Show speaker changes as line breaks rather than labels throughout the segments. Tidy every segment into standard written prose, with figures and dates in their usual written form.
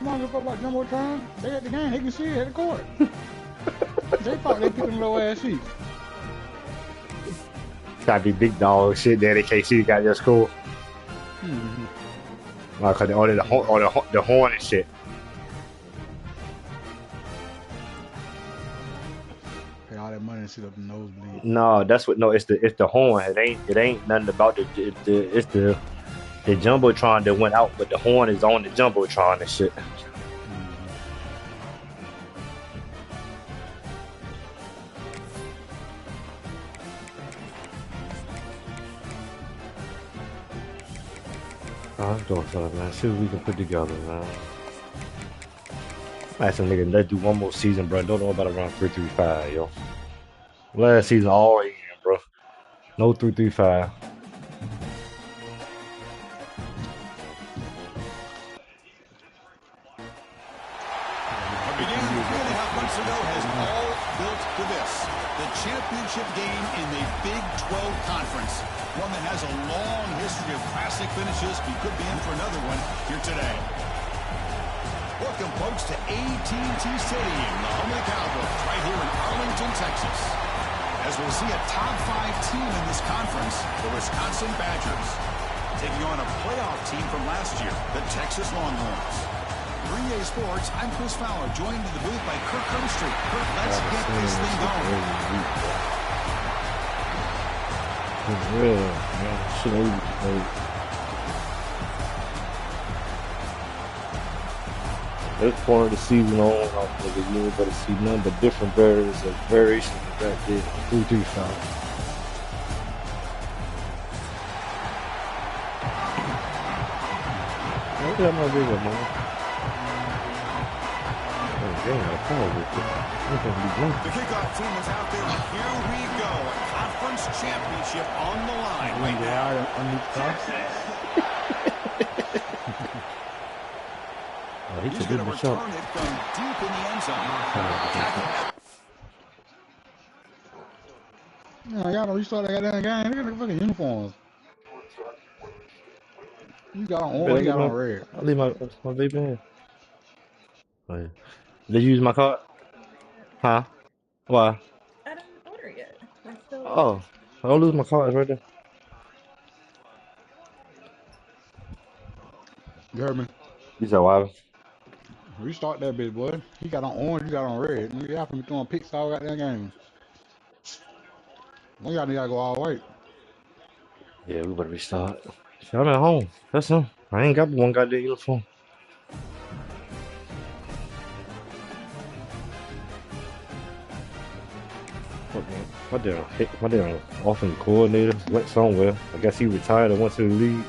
don't give a fuck about Jumbotron. They at the game, they can see it at the court. They thought they picked them low ass seats.
Gotta be big dog shit there. They can't see the goddamn score. Like the horn and shit.
Pay all that money and sit up the nosebleed.
No, that's what. No, it's the horn. It ain't nothing about it's the jumbotron that went out, but the horn is on the jumbotron and shit. Let's go, man. See what we can put together, man. Ask some nigga, let's do one more season, bro. Don't know about around 335, yo. Last season all in, bro. No 335.
Months ago has all built to this. The championship game in the Big 12 Conference. One that has a long history of classic finishes. We could be in for another one here today. Welcome, folks, to AT&T Stadium, the home of the Cowboys, right here in Arlington, Texas. As we'll see a top 5 team in this conference, the Wisconsin Badgers, taking on a playoff team from last year, the Texas Longhorns. 3A Sports, I'm Chris Fowler, joined in the booth by Kirk Street. Kirk, let's get this thing going.
This point of the season on, you ain't better see none but different variations of that did 335. What the hell am I doing, man?
The kickoff team is out there, and here we go. A conference championship on the line.
When they are on the top.
He's going to return it from deep in the end zone.
No, y'all don't restart that goddamn game. Look at the fucking uniforms. You got on orange, you got on red.
I'll leave my vape in. Oh, yeah. Did you use my card? Huh? Why?
I didn't order yet.
Oh, I don't lose my card. It's right there.
You heard me?
You said why?
Restart that bitch, boy. He got on orange, you got on red. Y'all from throwing picks all goddamn game. One y'all need to go all white.
Yeah, we better restart. I'm at home. That's him. I ain't got one goddamn uniform. My damn offensive coordinator went somewhere. I guess he retired and went to the league.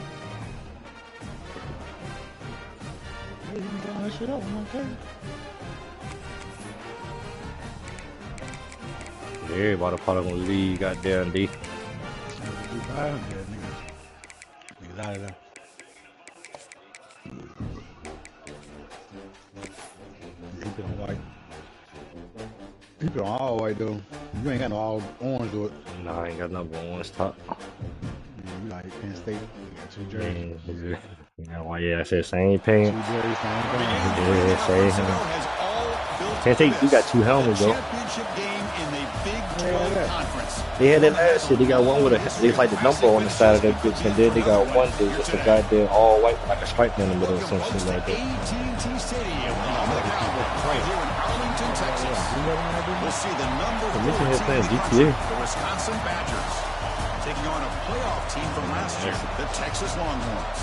Hey, you can turn that shit up, I'm okay.
Everybody probably gonna leave, goddamn D.
Niggas out of there. He put on white. He put on all white though. You ain't got no all orange to it.
Nah, I ain't got no orange top.
You like Penn State? You got two jerseys.
Yeah, I said same paint.
Two jerseys, same thing.
Yeah, same helmet. Penn State, you got two helmets though.
Championship game in the Big 12 Conference.
They had that last year. They got one with they like the number on the side of that bitch, and then they got one that's just a goddamn all white with like a stripe in the middle or some shit like that.
AT&T Stadium, right here in Arlington, Texas. We'll see the number 4 team, the Wisconsin Badgers, taking on a playoff team from last year, the Texas Longhorns.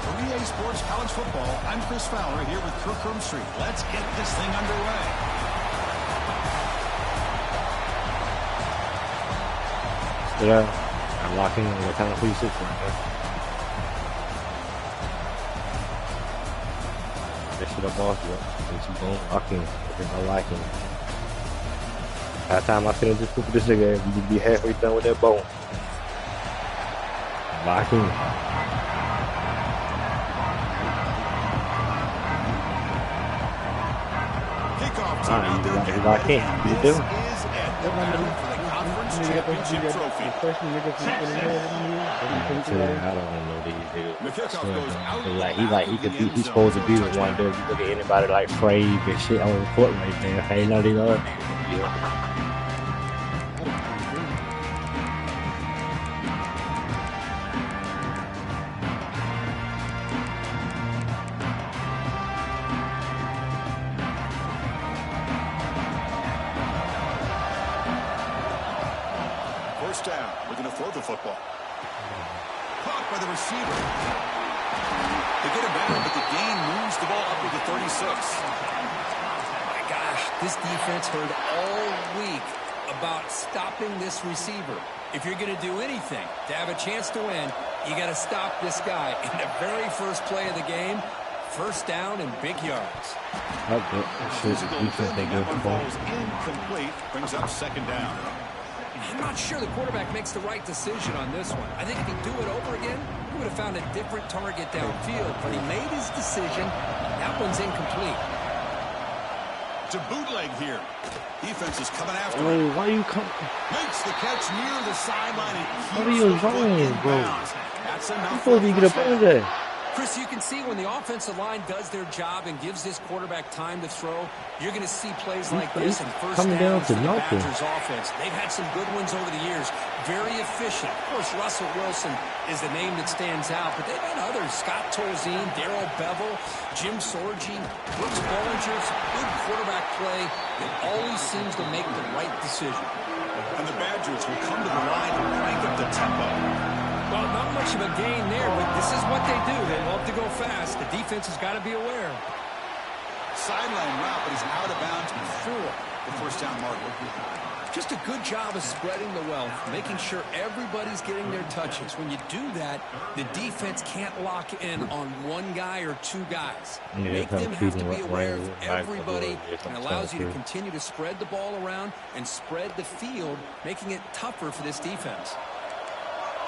For EA Sports College Football, I'm Chris Fowler here with Kirk Street. Let's get this thing underway.
Yeah, I'm locking in the kind of 3-6 right there. That shit up off, yeah. Keep going, locking. I'm locking. By the time I finish this with this nigga, we could be halfway done with that bow. Locking.
Kickoff team out there.
Lock in. You do.
This is at the battle for the conference Conference Championship trophy.
I don't know these niggas.
The kickoff goes out
He's supposed to be the one there. You look at anybody like Frave and shit on the court right there. Ain't none of these other niggas. Yeah.
First down. We're going to throw the football. Caught by the receiver. They get him down, but the gain moves the ball up to the 36.
My gosh, this defense heard all week about stopping this receiver. If you're going to do anything to have a chance to win, you got to stop this guy. In the very first play of the game, first down and big yards.
Physical defending, that one falls incomplete, brings up second down.
I'm not sure the quarterback makes the right decision on this one. I think if he'd do it over again, he would have found a different target downfield. But he made his decision. That one's incomplete.
To bootleg here. Defense is coming after
Wait,
him.
why you come?
Makes the catch near the sideline and
What are
keeps
you
the foot
doing,
in
bro?
bounds. That's enough.
You supposed to get up on that.
Chris, you can see when the offensive line does their job and gives this quarterback time to throw, you're going to see plays like this and first
coming down
downs
to
for the
nothing.
Badgers offense. They've had some good ones over the years. Very efficient. Of course, Russell Wilson is the name that stands out, but they've had others. Scott Tolzien, Darrell Bevel, Jim Sorgi, Brooks Bollinger. Good quarterback play that always seems to make the right decision.
And the Badgers will come to the line and crank up the tempo.
Well, not much of a gain there, but this is what they do. They love to go fast. The defense has got to be aware.
Sideline route, but he's out of bounds before the first down marker.
Just a good job of spreading the wealth, making sure everybody's getting their touches. When you do that, the defense can't lock in on one guy or two guys. Make them have to be aware of everybody, and allows you to continue to spread the ball around and spread the field, making it tougher for this defense.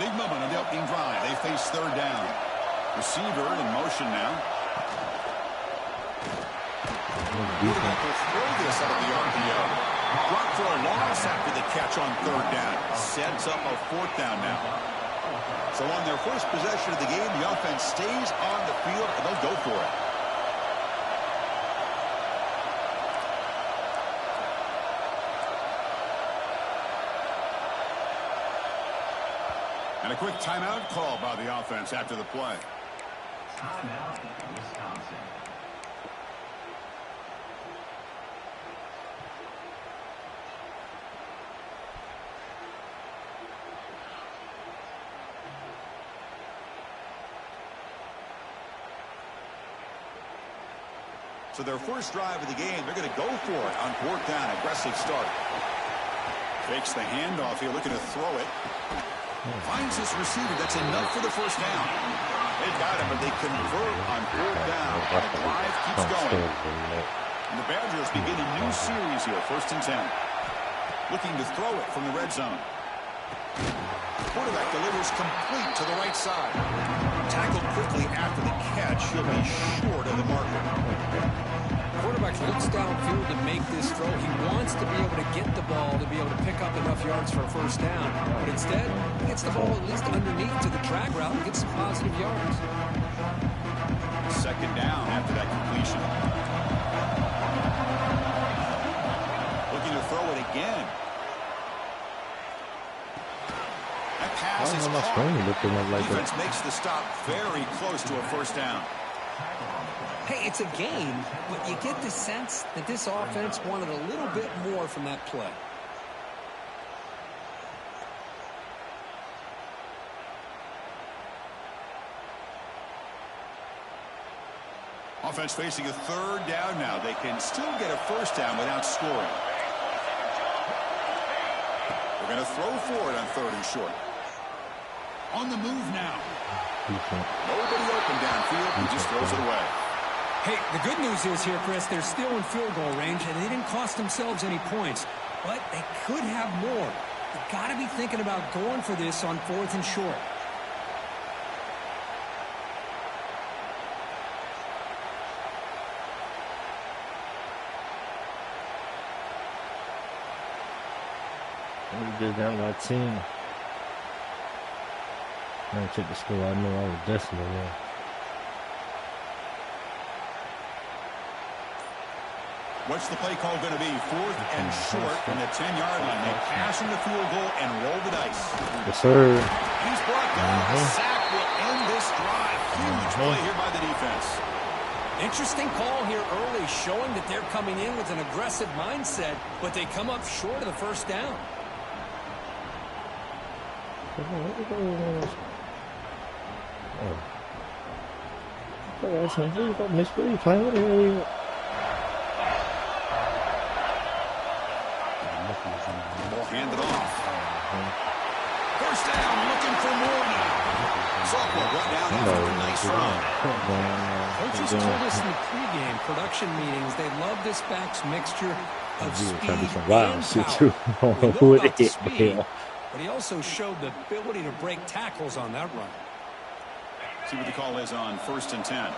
Big moment on the opening drive. They face third down. Receiver in motion now. Quarterback will throw this out of the RPO. Brought for a loss after the catch on third down. Sets up a fourth down now. So on their first possession of the game, the offense stays on the field, and they'll go for it. And a quick timeout call by the offense after the play.
Timeout, Wisconsin.
So their first drive of the game, they're going to go for it on fourth down. Aggressive start. Fakes the handoff here, looking to throw it. Finds his receiver. That's enough for the first down. They got him, but they convert on fourth down. And the drive keeps going. And the Badgers begin a new series here, 1st and 10. Looking to throw it from the red zone. Quarterback delivers complete to the right side. Tackled quickly after the catch. He'll be short of the marker.
Quarterback looks downfield to make this throw. He wants to be able to get the ball to be able to pick up enough yards for a first down. But instead, he gets the ball at least underneath to the drag route and gets some positive yards.
Second down after that completion. Looking to throw it again. That pass is caught. Defense makes the stop very close to a first down.
Hey, it's a game, but you get the sense that this offense wanted a little bit more from that play.
Offense facing a third down now. They can still get a first down without scoring. They're going to throw for it on 3rd and short. On the move now. Nobody open downfield. He just throws it away.
Hey, the good news is here, Chris, they're still in field goal range, and they didn't cost themselves any points. But they could have more. You've got to be thinking about going for this on 4th and short.
We just down by 10. I check the score. I know I was decimal there.
What's the play call going to be? 4th and short from the 10-yard line. They pass in the field goal and roll the dice.
Yes, sir.
He's brought down. The sack will end this drive. Huge play here by the defense.
Interesting call here early, showing that they're coming in with an aggressive mindset, but they come up short of the first down.
Ball handed off. First down, looking for more now. Sophomore brought down after a nice run.
Coaches told us in the pregame production meetings they love this back's mixture of speed and power. We know about the speed, but he also showed the ability to break tackles on that run.
See what the call is on 1st and 10.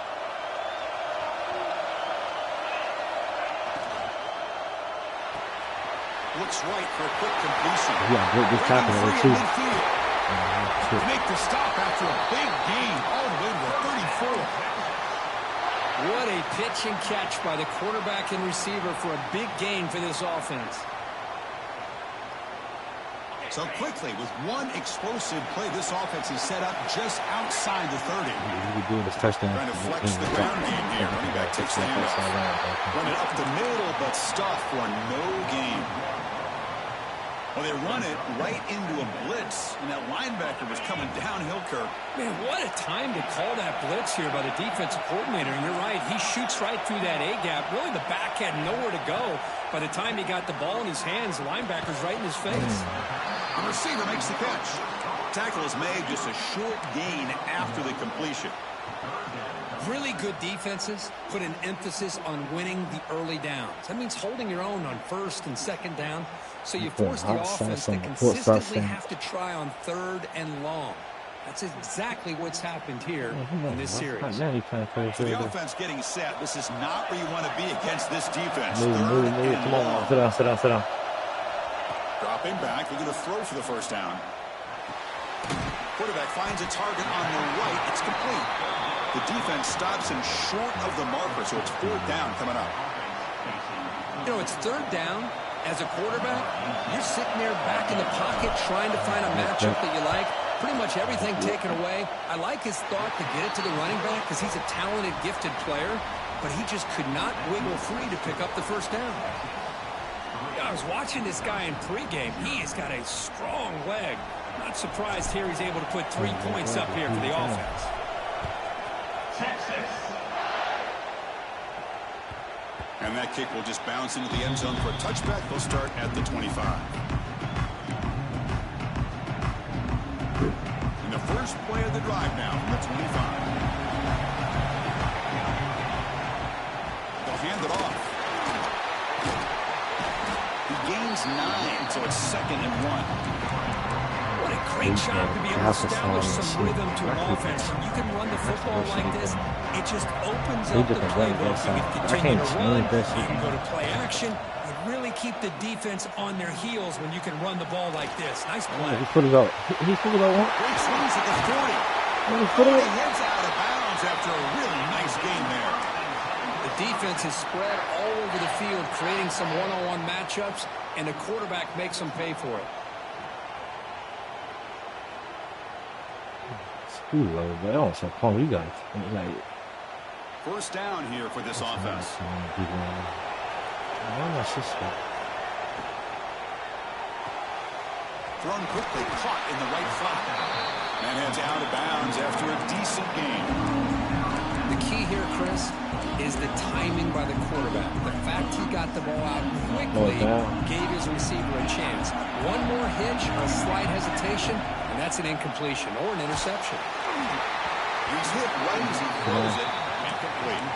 Looks right for a quick completion.
Yeah, good tackle there too.
To make the stop after a big gain all the way to the 34.
What a pitch and catch by the quarterback and receiver for a big gain for this offense.
So quickly, with one explosive play, this offense is set up just outside the 30.
Doing this touchdown.
Trying to flex the ground game here. Running back takes the handoff. Run it up the middle, but stuffed for no gain. Well, they run it right into a blitz, and that linebacker was coming downhill, Kirk.
Man, what a time to call that blitz here by the defensive coordinator. And you're right, he shoots right through that A-gap. Really, the back had nowhere to go. By the time he got the ball in his hands, the linebacker's right in his face.
The receiver makes the catch. Tackle is made, just a short gain after the completion.
Really good defenses put an emphasis on winning the early downs. That means holding your own on 1st and 2nd down. So you force the offense to consistently have to try on 3rd and long. That's exactly what's happened here in this series.
So the offense getting set. This is not where you want to be against this defense.
Move. Come on, sit down.
Dropping back, they're going to throw for the first down. Quarterback finds a target on the right. It's complete. The defense stops him short of the marker, so it's 4th down coming up.
You know, it's 3rd down. As a quarterback, you're sitting there back in the pocket trying to find a matchup that you like. Pretty much everything taken away. I like his thought to get it to the running back because he's a talented, gifted player, but he just could not wiggle free to pick up the first down. I was watching this guy in pregame. He has got a strong leg. Not surprised here he's able to put 3 points up here for the offense.
Texas.
And that kick will just bounce into the end zone for a touchback. They'll start at the 25. And the first play of the drive now from the 25. They'll hand it off. He gains 9, so it's 2nd and 1.
What a great job to be able to establish some rhythm to an offense. When you can run the football like this, it just opens up the playbook. You can continue to run, you can go to play action. You really keep the defense on their heels when you can run the ball like this. Nice play.
He put it out. He put it out.
Great swings at the 40. He heads out of bounds after a really nice game there.
The defense is spread all over the field, creating some one-on-one matchups, and the quarterback makes them pay for it.
But I don't say, Paul, you guys.
First down here for this offense. Thrown quickly, caught in the right flat. And heads out of bounds after a decent gain.
The key here, Chris, is the timing by the quarterback. The fact he got the ball out quickly gave his receiver a chance. One more hitch or a slight hesitation, and that's an incompletion or an interception.
He's hit right as he throws it. Incomplete.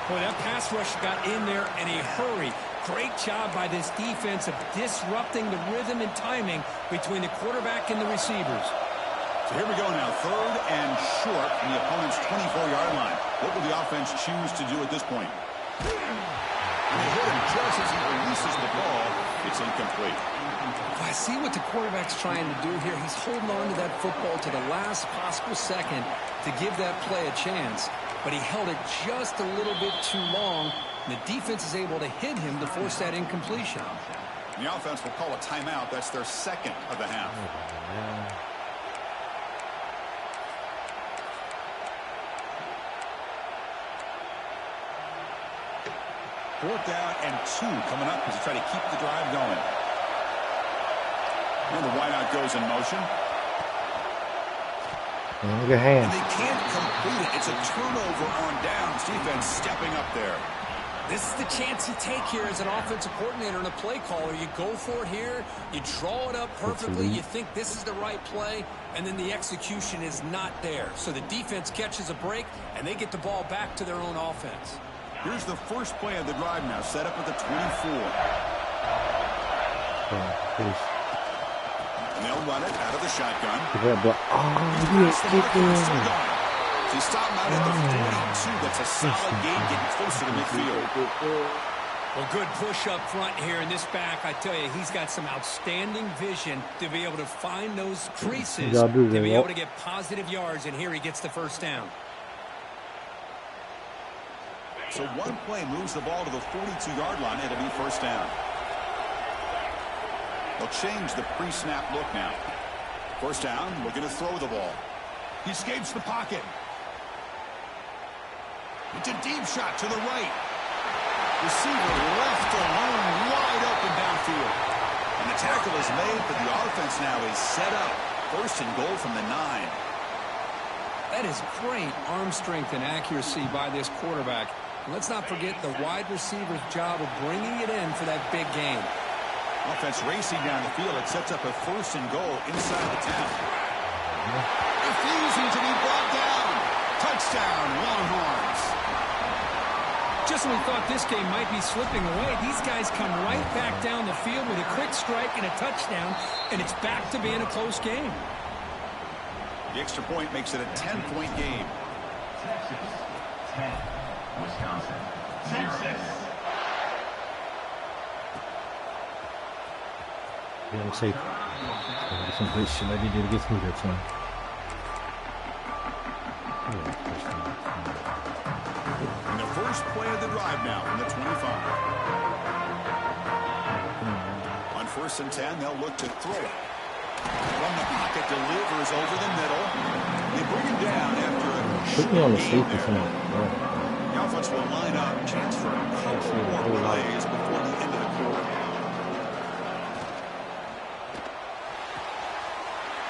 Boy, that pass rush got in there in a hurry. Great job by this defense of disrupting the rhythm and timing between the quarterback and the receivers.
So here we go now, 3rd and short from the opponent's 24-yard line. What will the offense choose to do at this point? And they hit him just as he releases the ball. It's incomplete.
I see what the quarterback's trying to do here. He's holding on to that football to the last possible second to give that play a chance. But he held it just a little bit too long. And the defense is able to hit him to force that incompletion.
The offense will call a timeout. That's their second of the half. Fourth down and 2 coming up as they try to keep the drive going. And the wideout goes in motion.
Look at hands.
And they can't complete it. It's a turnover on downs. Defense stepping up there.
This is the chance you take here as an offensive coordinator and a play caller. You go for it here. You draw it up perfectly. You think this is the right play, and then the execution is not there. So the defense catches a break, and they get the ball back to their own offense.
Here's the first play of the drive now, set up at the 24. And they'll run it out of the shotgun. They stop him out at the 42. That's a solid gain getting closer to midfield.
Well, good push up front here in this back. I tell you, he's got some outstanding vision to be able to find those creases, to be able to get positive yards, and here he gets the first down.
So one play moves the ball to the 42-yard line. It'll be first down. They'll change the pre-snap look now. First down, we're going to throw the ball. He escapes the pocket. It's a deep shot to the right. Receiver left alone, wide open downfield. And the tackle is made, but the offense now is set up. First and goal from the 9.
That is great arm strength and accuracy by this quarterback. And let's not forget the wide receiver's job of bringing it in for that big game.
Offense racing down the field. It sets up a first and goal inside the 10. Refusing to be brought down. Touchdown, Longhorns.
Just when we thought this game might be slipping away, these guys come right back down the field with a quick strike and a touchdown, and it's back to being a close game.
The extra point makes it a 10-point game.
Texas 10, Wisconsin 6.
I'm safe. Some great shit like he did against me that time.
And the first play of the drive now from the 25. On first and 10, they'll look to throw it. From the pocket, delivers over the middle. They bring him down after a
put me on the safety tonight.
The offense will line up. Chance for a couple more plays before the end of the quarter.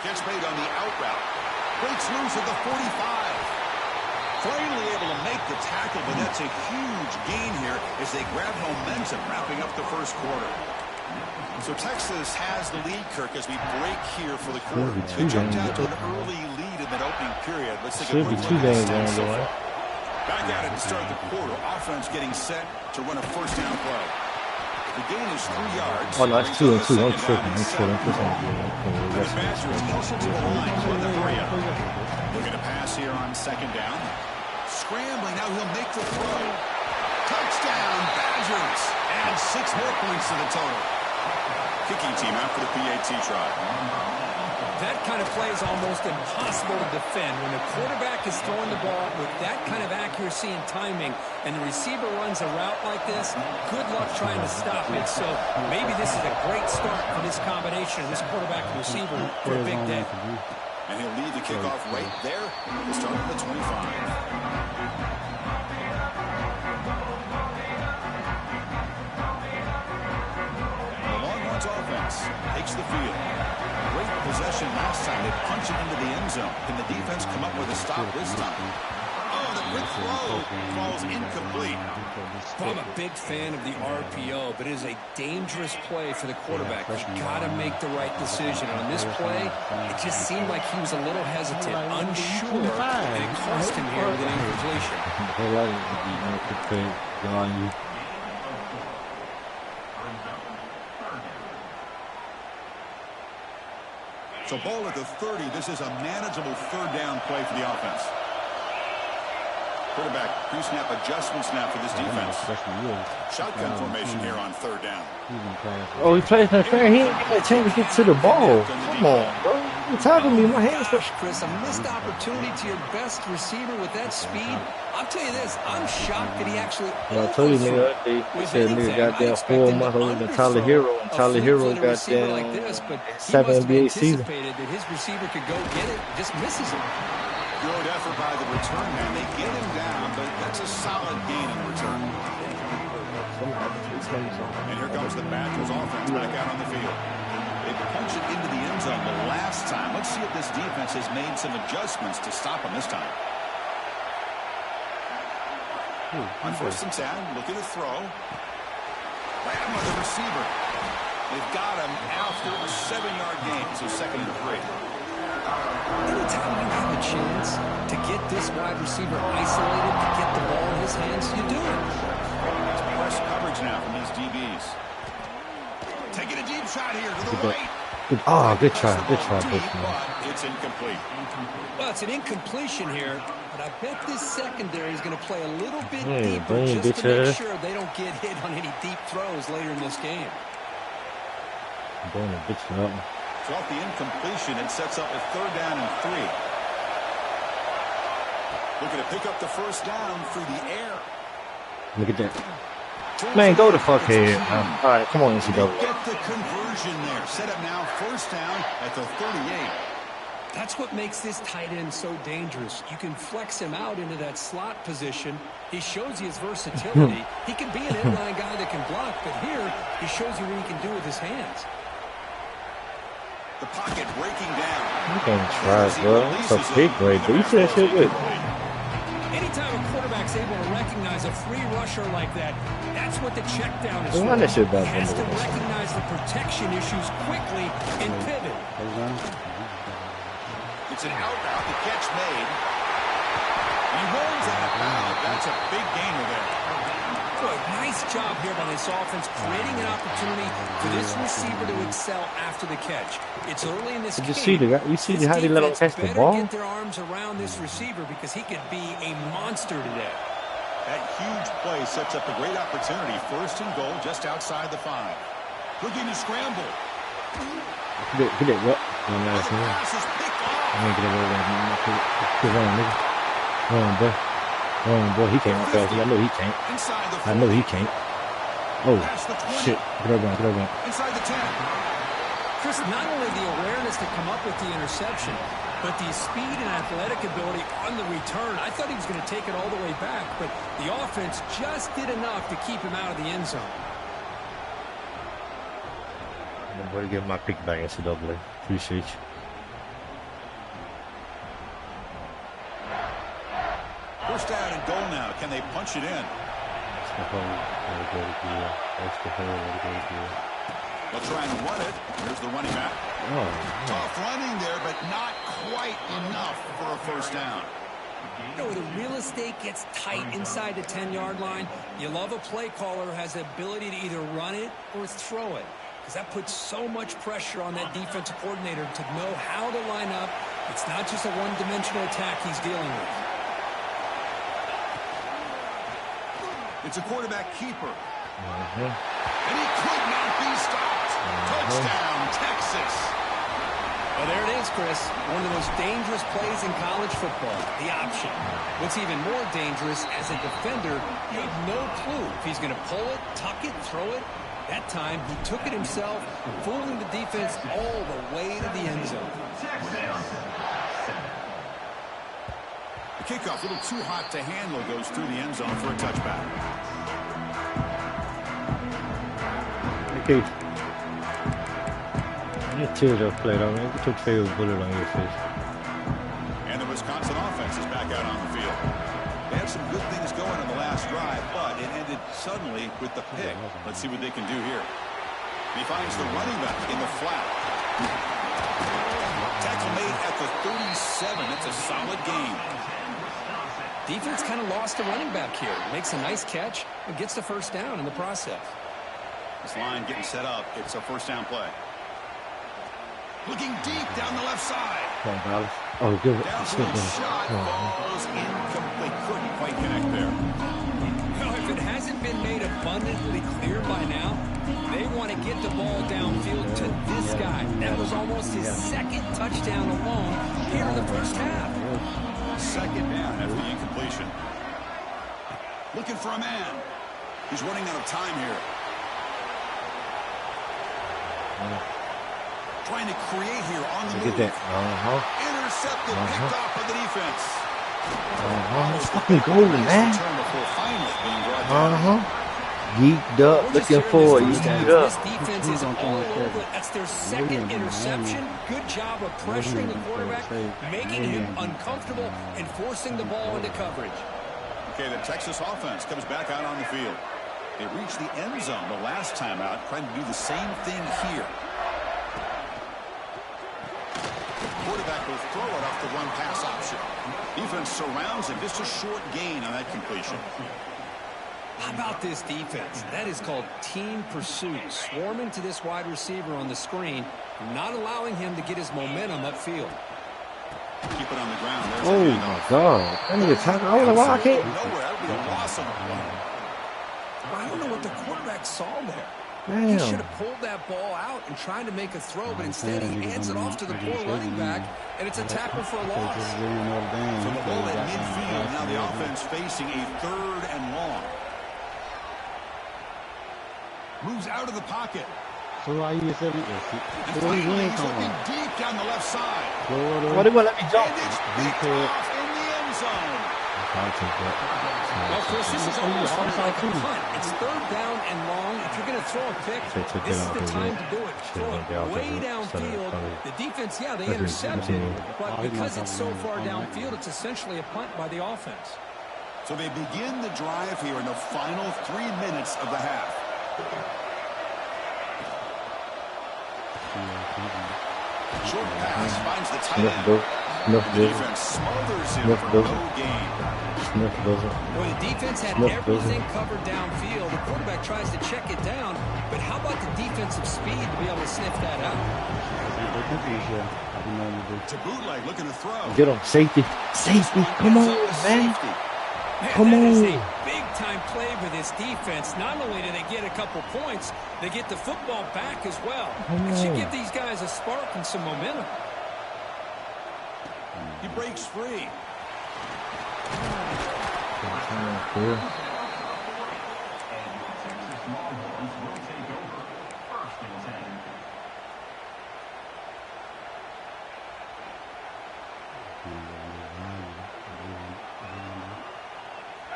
Gets made on the out route. Breaks loose at the 45. Finally able to make the tackle, but that's a huge gain here as they grab momentum wrapping up the first quarter. So Texas has the lead, Kirk, as we break here for the quarter. They jumped out to an early lead in that opening period. Let's take a quick look at the stats so far. Back at it to start the quarter. Offense getting set to run a first down play. The gain is 3 yards.
Oh, no, it's 2 and 2. I'm tripping.
The Badgers hustle to the line to the hurry up. Looking to pass here on second down. Scrambling, now he'll make the throw. Touchdown, Badgers. And 6 more points to the total. Kicking team after the PAT try.
That kind of play is almost impossible to defend. When the quarterback is throwing the ball with that kind of accuracy and timing, and the receiver runs a route like this, good luck trying to stop it. So maybe this is a great start for this combination, this quarterback and receiver for a big day.
And he'll lead the kickoff right there. We'll start at the 25. Offense takes the field. Great possession last time. They punch it into the end zone. Can the defense come up with a stop this time? Oh, the quick throw falls incomplete.
Well, I'm a big fan of the RPO, but it is a dangerous play for the quarterback. You've got to make the right decision. On this play, it just seemed like he was a little hesitant, unsure, and it cost him here with an incompletion.
So ball at the 30. This is a manageable third down play for the offense. Quarterback pre-snap adjustments now for this defense. Shotgun formation here on third down.
Oh, he plays that fair. He ain't get a chance to get to the ball. Come on, bro. You're talking to me. My hands are...
Chris, a missed opportunity to your best receiver with that speed. I'll tell you this, I'm shocked that he actually...
Well, I told you, nigga, they said nigga got there 4 months older than Tyler Hero, and Tyler Hero got there 7 NBA season.
That his receiver could go get it, just misses him.
Good effort by the return man. They get him down, but that's a solid gain in return. And here comes the Badgers offense back out on the field. They punch it into the end zone the last time. Let's see if this defense has made some adjustments to stop them this time. On first and 10, looking to throw. Right on with the receiver. They've got him after a 7-yard gain, so 2nd and 3.
Anytime you have a chance to get this wide receiver isolated, to get the ball in his hands, you do it.
It's press coverage now from these DBs. Taking a deep shot here to the right.
Good try. Good try,
deep, but it's incomplete.
Well, it's an incompletion here, but I bet this secondary is going to play a little bit deeper just to make sure they don't get hit on any deep throws later in this game.
So off the incompletion, it sets up a 3rd down and 3. Looking to pick up the first down through the air.
Look at that. Man, go to fuck head. All right, come on, NCAA.
Get the conversion there. Set up now, first down at the 38.
That's what makes this tight end so dangerous. You can flex him out into that slot position. He shows you his versatility. He can be an inline guy that can block, but here he shows you what he can do with his hands.
The pocket breaking down.
You can't try, bro. It's a big grade. You see that shit with.
Anytime a quarterback's able to recognize a free rusher like that, that's what the check down is for.
That shit
He has to recognize the protection issues quickly and pivot.
It's an out route. The catch made. He rolls that out. That's a big gainer there.
Boy, nice job here by this offense, creating an opportunity for this receiver to excel after the catch. It's early in this game.
You see how they let him catch the ball?
Get their arms around this receiver because he could be a monster today.
That huge play sets up a great opportunity. 1st and goal just outside the 5. Looking to scramble.
Get it, what?
Pass is picked off.
Boy, he can't run fast. I know he can't. I know he can't. Oh, shit. Get over.
Inside the 10.
Chris, not only the awareness to come up with the interception, but the speed and athletic ability on the return. I thought he was going to take it all the way back, but the offense just did enough to keep him out of the end zone.
I'm going to get my pick back, NCAA. Appreciate you.
First down and goal now. Can they punch it in? They'll try and run it. Here's the running back. Tough running there, but not quite enough for a first down.
You know, the real estate gets tight inside the 10-yard line. You love a play caller who has the ability to either run it or throw it, because that puts so much pressure on that defensive coordinator to know how to line up. It's not just a one-dimensional attack he's dealing with.
It's a quarterback keeper. And he could not be stopped. Touchdown, Texas.
Well, there it is, Chris. One of the most dangerous plays in college football, the option. What's even more dangerous, as a defender, you have no clue if he's going to pull it, tuck it, throw it. That time, he took it himself, fooling the defense all the way to the end zone.
The kickoff, a little too hot to handle, goes through the end zone for a touchback.
Okay. Your tears are played on. You took a bullet on your face.
And the Wisconsin offense is back out on the field. They had some good things going on the last drive, but it ended suddenly with the pick. Let's see what they can do here. He finds the running back in the flat. Tackle made at the 37. It's a solid game.
Defense kind of lost a running back here. Makes a nice catch and gets the first down in the process.
This line getting set up. It's a first down play. Looking deep down the left side.
Come on, Dallas. Oh, good.
Downfield shot falls incomplete. Couldn't quite connect there.
Well, if it hasn't been made abundantly clear by now, they want to get the ball downfield to this guy. That was almost his second touchdown alone here in the first half.
Second down after the incompletion. Looking for a man. He's running out of time here. Trying to create here on the move. Intercepted, picked off by the defense.
Fucking golden, man. Geeked up, looking for it.
This defense is all over it. That's their second interception. Good job of pressuring the quarterback, making him uncomfortable, and forcing the ball into coverage.
Okay, the Texas offense comes back out on the field. They reached the end zone the last time out, trying to do the same thing here. Quarterback will throw it off the run pass option. Defense surrounds him. Just a short gain on that completion.
How about this defense? That is called team pursuit. Swarming to this wide receiver on the screen, not allowing him to get his momentum upfield.
Keep it on the ground.
Oh my God! I need to tackle. I was like, why I can't?
That'll be a loss on the play.
I don't know what the quarterback saw there.
Damn.
He should have pulled that ball out and tried to make a throw, but instead he hands it off to the poor running back, and it's a tackle for a loss.
So the ball at midfield, now the offense facing a 3rd and long. Moves out of the pocket.
So why you said
And finally, he's looking deep down the left side.
Why they won't let me jump?
And it's picked off in the end zone.
Well, Chris, this is almost like a punt. It's 3rd down and long. If you're going to throw a pick, this is the time to do it. Throw it way downfield. The defense, yeah, they intercepted, but because it's so far downfield, it's essentially a punt by the offense.
So they begin the drive here in the final 3 minutes of the half. Short pass finds the tight end. The defense smothers him for no gain.
Well, the defense had everything covered downfield. The quarterback tries to check it down, but how about the defensive speed to be able to sniff that out?
To bootleg, looking to throw.
Get him, safety, come on, man. Come
that
on.
is a big-time play for this defense. Not only do they get a couple points, they get the football back as well. It should give these guys a spark and some momentum.
He breaks free.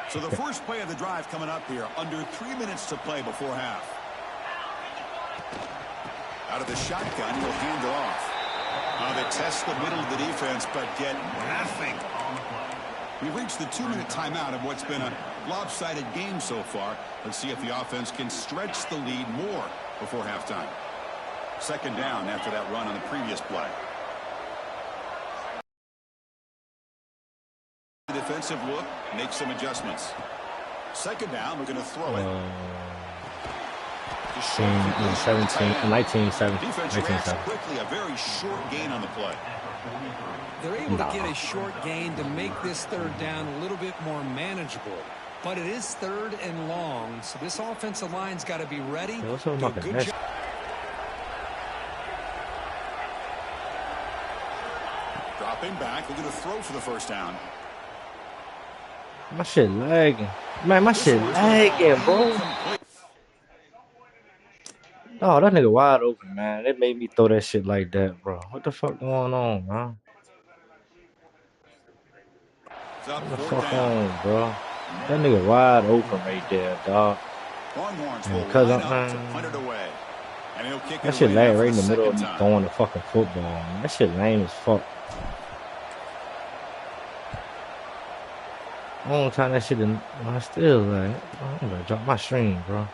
So the first play of the drive coming up here. Under 3 minutes to play before half. Out of the shotgun, he'll hand it off. They test the middle of the defense, but get nothing. We've reached the 2-minute timeout of what's been a lopsided game so far. Let's see if the offense can stretch the lead more before halftime. 2nd down after that run on the previous play. The defensive look, make some adjustments. 2nd down, we're going to throw it.
19, 7.
Defense reacts quickly, a very short gain on the play.
They're able to get a short gain to make this 3rd down a little bit more manageable. But it is 3rd and long, so this offensive line's got to be ready. Do a good job.
Dropping back, looking to throw for the 1st down.
My shit lagging. Man, my shit lagging, bro. Oh, that nigga wide open, man. They made me throw that shit like that, bro. What the fuck going on, man? What the fuck on, bro? That nigga wide open right there, dog. Because that shit lag right in the middle of me throwing the fucking football, man. That shit lame as fuck. Only time that shit, I still like, I'm gonna drop my stream, bro.